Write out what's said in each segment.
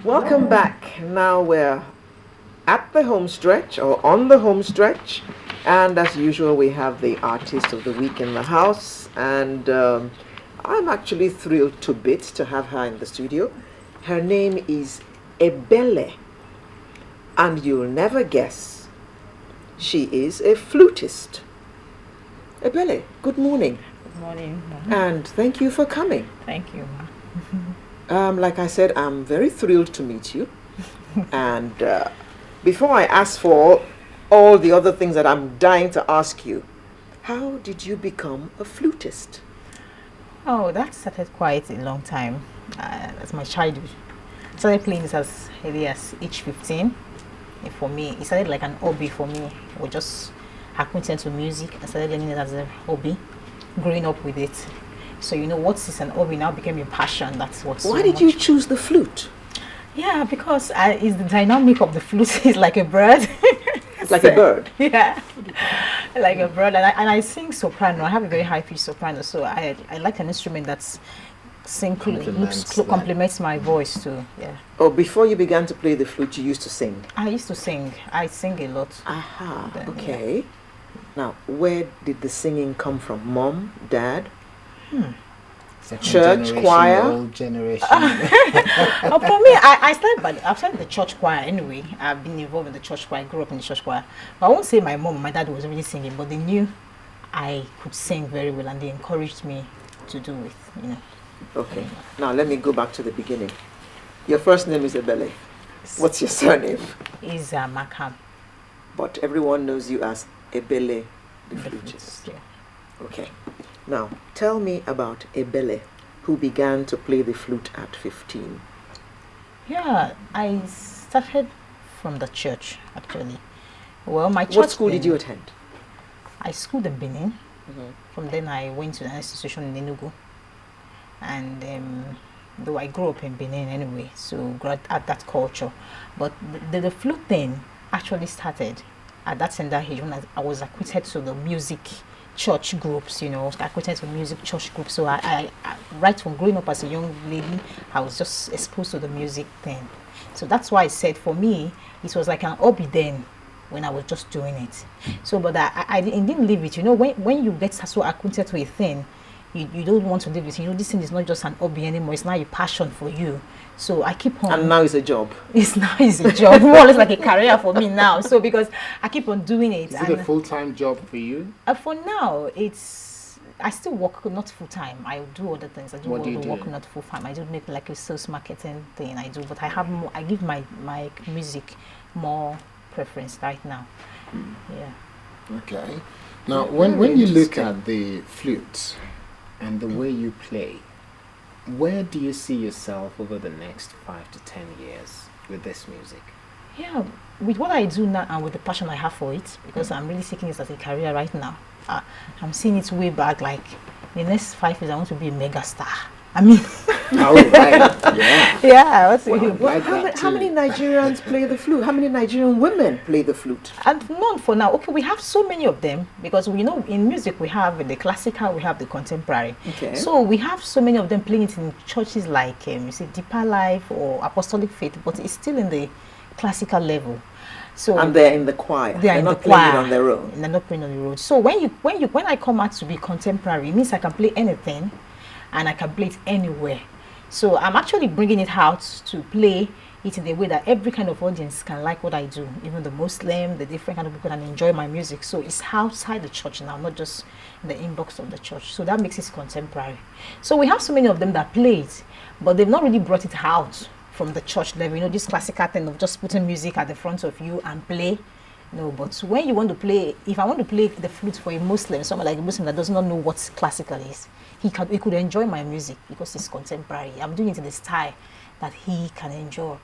Welcome back. Now we're at the home stretch or on the home stretch, and as usual, we have the artist of the week in the house, and I'm actually thrilled to bits to have her in the studio. Her name is Ebele, and you'll never guess, she is a flutist. Ebele, good morning. Good morning. And thank you for coming. Thank you. Like I said, I'm very thrilled to meet you. And before I ask for all the other things that I'm dying to ask you, how did you become a flutist? Oh, that started quite a long time. That's my childhood. I started playing this as early as age 15. And for me, it started like an hobby for me. I was just acquainted to music. I started learning it as a hobby, growing up with it. So what is an hobby now became a passion. That's what's. Why did you choose the flute? Yeah, because it's the dynamic of the flute. It's like a bird. It's like a bird. Yeah, like a bird. And I sing soprano. I have a very high pitched soprano, so I like an instrument that's complements my voice too. Yeah. Oh, before you began to play the flute, you used to sing. I used to sing. I sing a lot. Aha. Then, okay. Yeah. Now, where did the singing come from? Mom, dad? Church, choir? Old generation. For me, I've started the church choir anyway. I've been involved in the church choir. I grew up in the church choir. But I won't say my mom and my dad was really singing, but they knew I could sing very well, and they encouraged me to do it. Okay. Now let me go back to the beginning. Your first name is Ebele. What's your surname? Ezeamakam. But everyone knows you as Ebele, the flutist. Yeah. Okay. Now, tell me about Ebele, who began to play the flute at 15. Yeah, I started from the church, actually. Well, my church. What school did you attend? I schooled in Benin. From then I went to an institution in Enugu. And though I grew up in Benin anyway, so at that culture. But the flute thing actually started at that tender age when I was acquainted to the music church groups, acquainted to music church groups. So I right from growing up as a young lady, I was just exposed to the music thing. So that's why I said for me, it was like an hobby then when I was just doing it. So, but I didn't leave it. When you get so acquainted to a thing, you don't want to leave it. This thing is not just an hobby anymore. It's now a passion for you. So I keep on. And now it's a job. It's a job. More or less like a career for me now. So because I keep on doing it. Is it a full-time job for you? For now, I still work, not full-time. I do other things. I do What do you work, do? not full-time. I do make like a sales marketing thing. I do, but I have more. I give my music more preference right now. Yeah. Okay. Now, when you look at the flute and the way you play, where do you see yourself over the next 5 to 10 years with this music? Yeah, with what I do now and with the passion I have for it, because I'm really seeking this as a career right now. I'm seeing it way back, like in the next 5 years, I want to be a mega star. I mean, Oh, right. Yeah. yeah. How many Nigerians play the flute? How many Nigerian women play the flute? And none for now. Okay, we have so many of them because we know in music we have the classical, we have the contemporary. Okay. So we have so many of them playing it in churches like you see Deeper Life or Apostolic Faith, but it's still in the classical level. So And they're in the choir. They're in not the playing choir. it on their own. They're not playing on the road. So when I come out to be contemporary, it means I can play anything, and I can play it anywhere. So I'm actually bringing it out to play it in a way that every kind of audience can like what I do, even the Muslim, the different kind of people can enjoy my music. So it's outside the church now, not just in the inbox of the church. So that makes it contemporary. So we have so many of them that play it, but they've not really brought it out from the church level. This classical thing of just putting music at the front of you and play. No, but when you want to play, if I want to play the flute for a Muslim, someone like a Muslim that does not know what classical is, he could enjoy my music because it's contemporary. I'm doing it in the style that he can enjoy.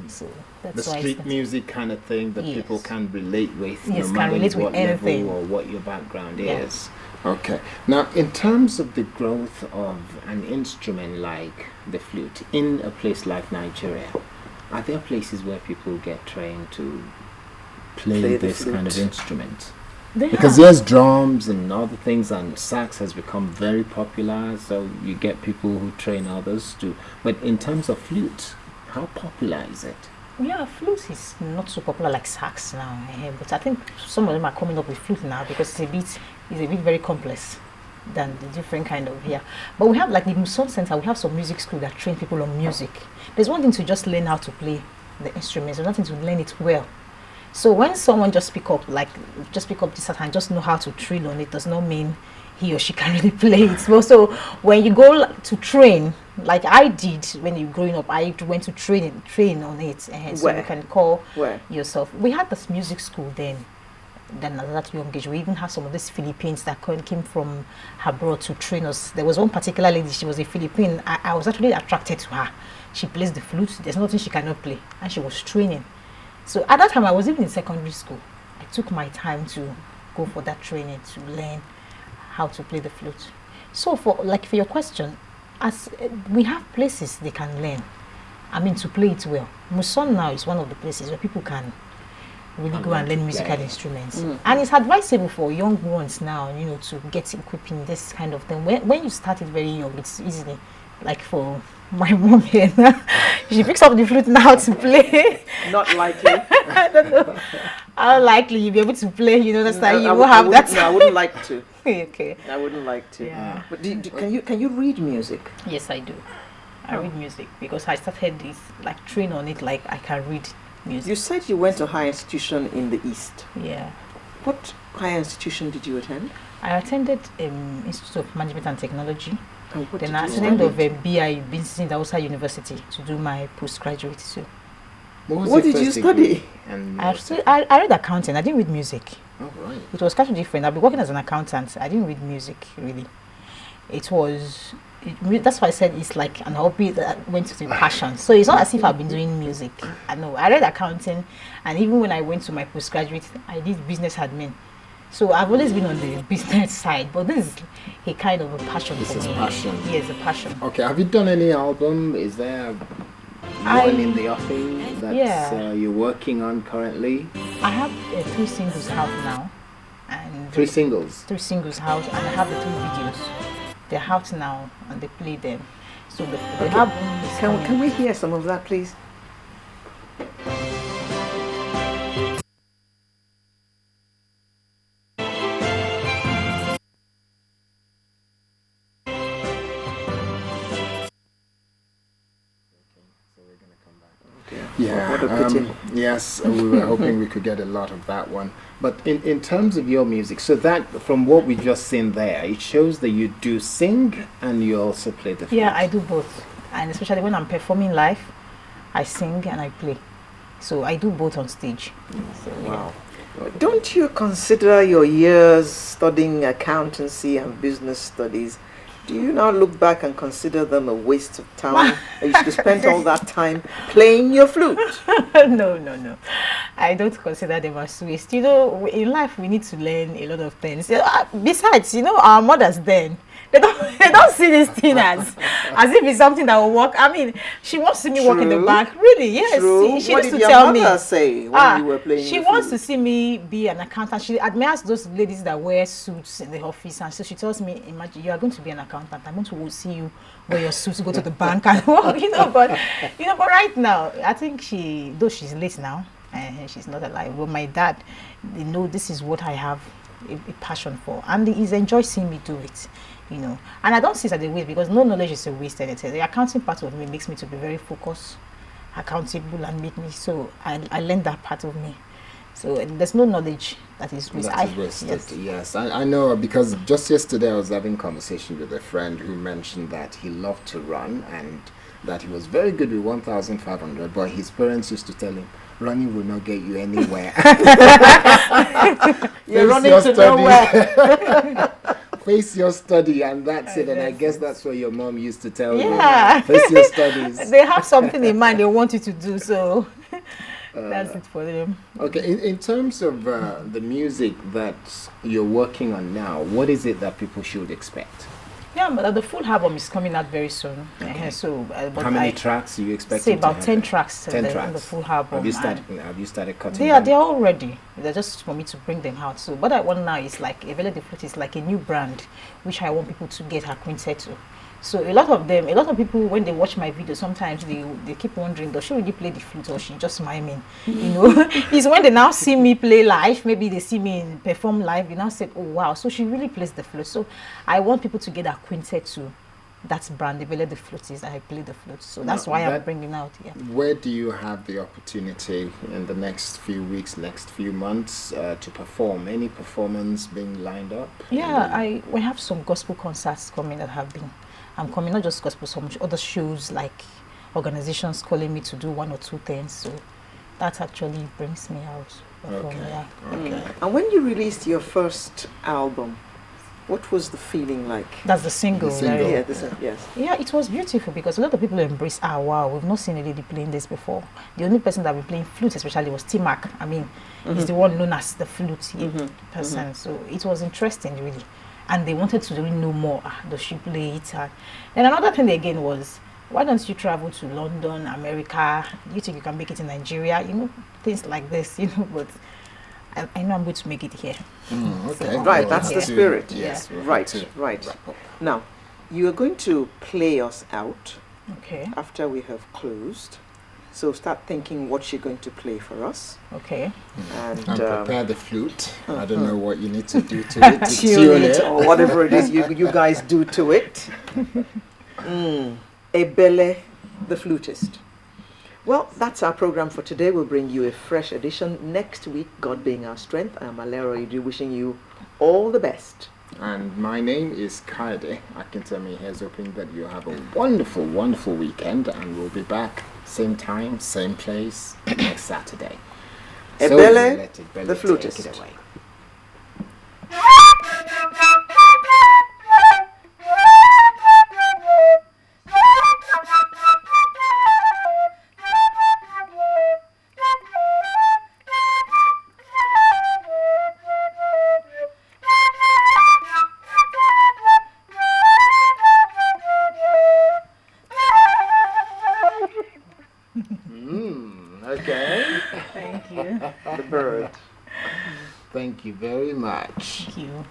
So that's The why street music kind of thing that Yes. people can relate with, Yes, no can matter relate with what anything. level or what your background Yeah. is. Okay. Now, in terms of the growth of an instrument like the flute in a place like Nigeria, are there places where people get trained to play Play the this kind of flute. instrument? Because yes, drums and other things and sax has become very popular, so you get people who train others too. But in terms of flute, how popular is it? Yeah, flute is not so popular like sax now, but I think some of them are coming up with flute now because it's a bit very complex than the different kind of here. But we have like the Muson Center, we have some music school that train people on music. There's one thing to just learn how to play the instruments, there's nothing to learn it well. So when someone just pick up this and just know how to trill on it, does not mean he or she can really play it. Well, so when you go to train, like I did when you growing up, I went to train on it. So you can call yourself. We had this music school then at that young age. We even had some of these Philippines that came from abroad to train us. There was one particular lady, she was a Philippine. I was actually attracted to her. She plays the flute. There's nothing she cannot play. And she was training. So at that time, I was even in secondary school. I took my time to go for that training to learn how to play the flute. So for your question, as we have places they can learn, I mean to play it well. Muson now is one of the places where people can really go and learn musical instruments. And it's advisable for young ones now, to get equipped in this kind of thing. When you start it very young, it's easy. Like for my mom here, she picks up the flute now to play. Not likely. I don't know how likely you'll be able to play. That's like you will have that. No, I wouldn't like to. Okay. I wouldn't like to. Yeah. But can you read music? Yes, I do. I read music because I started this train on it. Like I can read music. You said you went to higher institution in the East. Yeah. What higher institution did you attend? I attended Institute of Management and Technology. Then I attended of BI Vincent Dausa University to do my postgraduate. So, what did you study? I read accounting. I didn't read music. Oh, right. It was kind of different. I've been working as an accountant. I didn't read music really. That's why I said it's like an hobby that went to the passion. So it's not as if I've been doing music. I know. I read accounting, and even when I went to my postgraduate, I did business admin. So I've always been on the business side, but this is a kind of a passion for me. This is passion. Yes, a passion. Okay, have you done any album? Is there one in the offing that you're working on currently? I have 3 singles out now. And 3 singles? 3 singles out, and I have the 3 videos. They're out now, and they play them. So the album is Can we hear some of that, please? Yeah, yes, we were hoping we could get a lot of that one. But in terms of your music, so that from what we just seen there, it shows that you do sing and you also play the flute. Yeah, I do both. And especially when I'm performing live, I sing and I play. So I do both on stage. So, wow. Don't you consider your years studying accountancy and business studies, do you now look back and consider them a waste of time? You should have spent all that time playing your flute. No. I don't consider them as waste. In life we need to learn a lot of things. Besides, our mothers then, they don't see this thing as if it's something that will work. I mean, she wants to see me work in the bank. Really, yes. True. She What used did to your tell mother me. say when you were playing She the wants flute? to see me be an accountant. She admires those ladies that wear suits in the office, and so she tells me, "Imagine you are going to be an accountant. I'm going to see you wear your suits, go to the bank and work." But right now, I think though she's late now, and she's not alive. But my dad, this is what I have a passion for, and he's enjoyed seeing me do it. And I don't see it as a waste because no knowledge is a waste. Anything. The accounting part of me makes me to be very focused, accountable, and make me so I learned that part of me. So there's no knowledge that is wasted. Yes, I know, because just yesterday I was having a conversation with a friend who mentioned that he loved to run and that he was very good with 1,500, but his parents used to tell him, running will not get you anywhere. You're running to nowhere. Face your study, and that's it. And I guess that's what your mom used to tell you. Yeah. Face your studies. They have something in mind they want you to do, so that's it for them. Okay, in terms of the music that you're working on now, what is it that people should expect? Yeah, but the full album is coming out very soon. Okay. So, but How many tracks are you expecting? say to about have 10 there? tracks 10 in tracks. the full album. Have you started cutting They are them? they're all ready. They're just for me to bring them out. So what I want now is like Ebele the Flute is like a new brand, which I want people to get acquainted to. So a lot of people when they watch my video, sometimes they keep wondering, does she really play the flute or she just miming? You know, it's when they now see me play live, maybe they see me perform live, they now say, oh wow, so she really plays the flute. So I want people to get acquainted to that brand, Ebele the Flutist, I play the flute. So that's why I'm bringing out here. Where do you have the opportunity in the next few weeks, next few months to perform? Any performance being lined up? Yeah, we have some gospel concerts coming that have been. I'm coming, not just gospel, some other shows like organizations calling me to do one or two things. So that actually brings me out. Okay. And when you released your first album, what was the feeling like? That's the single. The single. Yeah, yes. Yeah, it was beautiful because a lot of people embrace, wow, we've not seen a lady playing this before. The only person that we playing flute especially was T-Mac. I mean, he's the one known as the flute person. So it was interesting really. And they wanted to really know more. Does she play it? And then another thing again was, why don't you travel to London, America? Do you think you can make it in Nigeria? You know, things like this, you know, but I know I'm going to make it here. Okay. So, Right, that's the spirit. Yes. Yeah. Right. Now, you are going to play us out Okay, after we have closed. So start thinking what you're going to play for us. okay. And prepare the flute. I don't know what you need to do to it. To tune it or whatever it is you guys do to it. Ebele the Flutist. Well, that's our program for today. We'll bring you a fresh edition next week, God being our strength. I'm Alero Idu, wishing you all the best. And my name is Kaide. Akintemi here's hoping that you have a wonderful, wonderful weekend, and we'll be back same time, same place next Saturday. Ebele let Ebele the Flutist. take it away. Okay. Thank you. The bird. Thank you very much. Thank you.